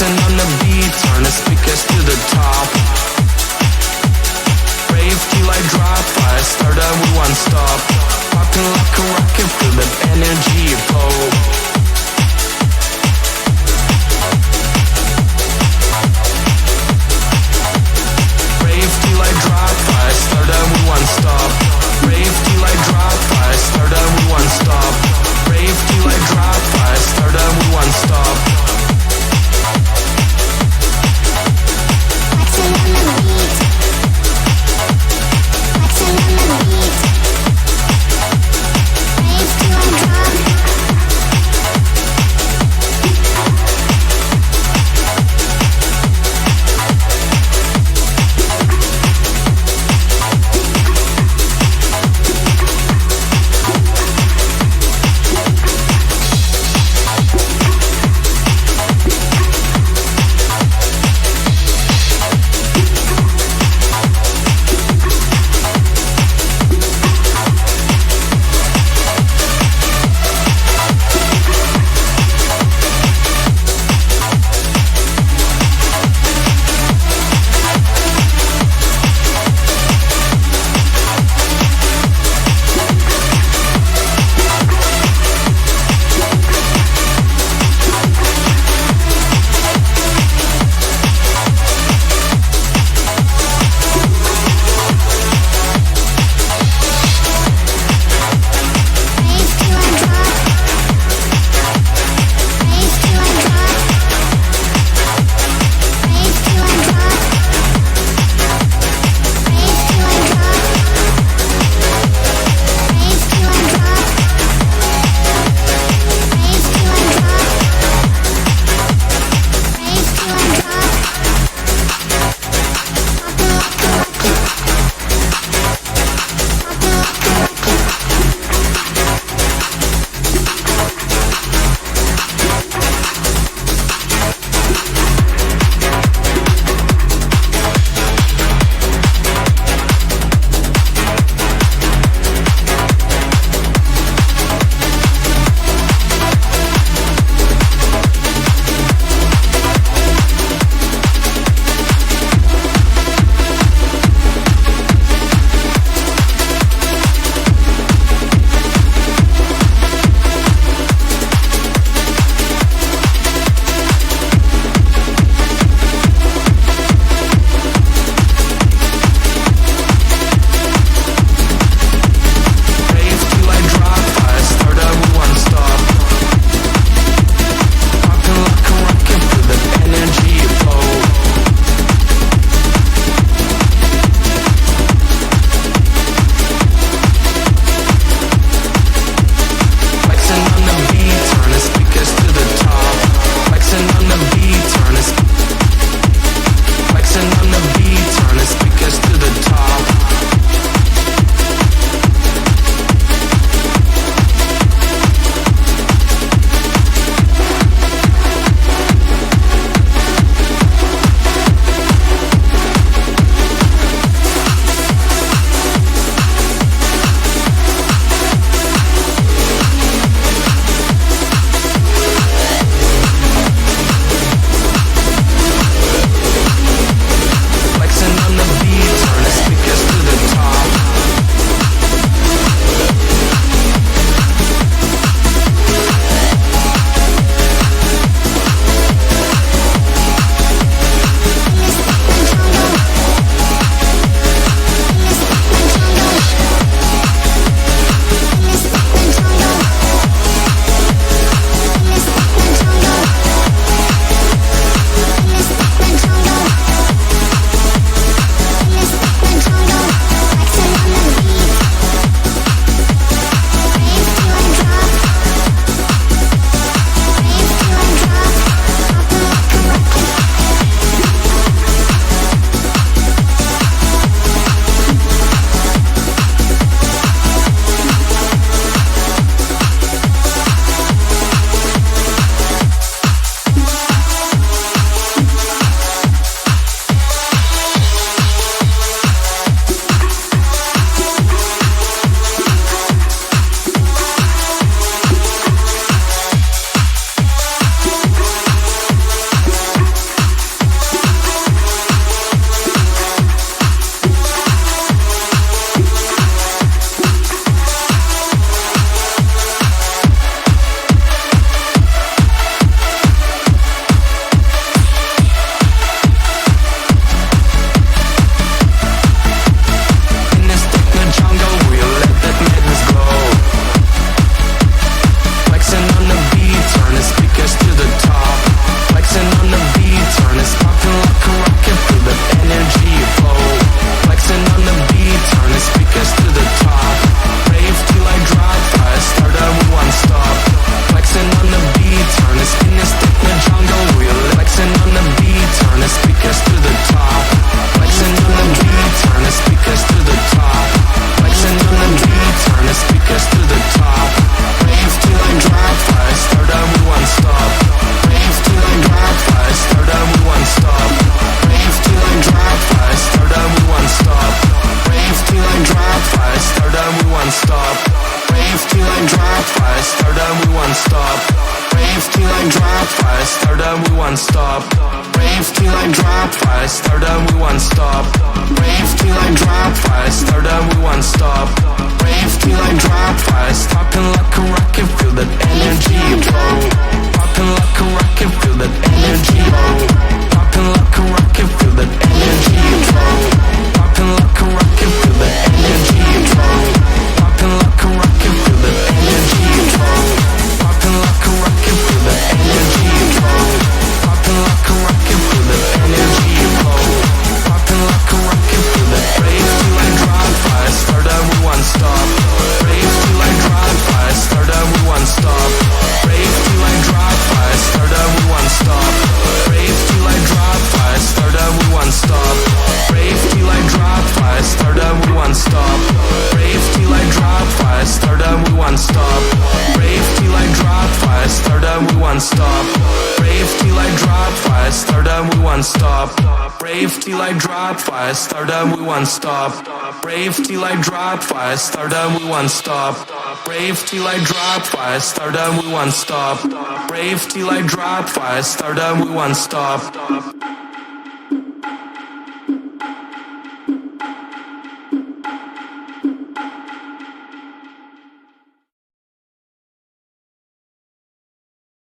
Flexing on the beat, turn the speakers to the top. Rave till I drop, Firestarter, we won't stop. Popping like a rocket, feel that energy flow. Rave till I drop, Firestarter, we won't stop. Rave till I drop, Firestarter, we won't stop. Rave till I drop, Firestarter, we won't stop. Flexing on the beat. Flexing on the beat. Rave till I drop. won't stop. Rave till I drop, Firestarter, we won't stop. Rave till I drop, Firestarter, we won't stop. Rave till I drop, popping like a rocket, feel that energy flow. Popping like a rocket, feel that energy flow. Popping like a rocket, feel that energy flow. Popping like a rocket, feel that energy flow. Popping like a rocket, feel that energy flow. Popping like a rocket, feel that energy flow. Popping like a rocket, feel that energy flow. Popping like a rocket, feel that. Rave till I drop, Firestarter, we won't stop. Rave till I drop, Firestarter, we won't stop. Rave till I drop, Firestarter, we won't stop. Rave till I drop, Firestarter, we won't stop. Rave till I drop, Firestarter, we won't stop. Rave till I drop, Firestarter, we won't stop. Rave till I drop, Firestarter, we won't stop. Rave till I drop, Firestarter, we won't stop. Rave till I drop, Firestarter, we won't stop. Rave till I drop, Firestarter, we won't stop. Rave till I drop, Firestarter, we won't stop. Rave till I drop, Firestarter, we won't stop.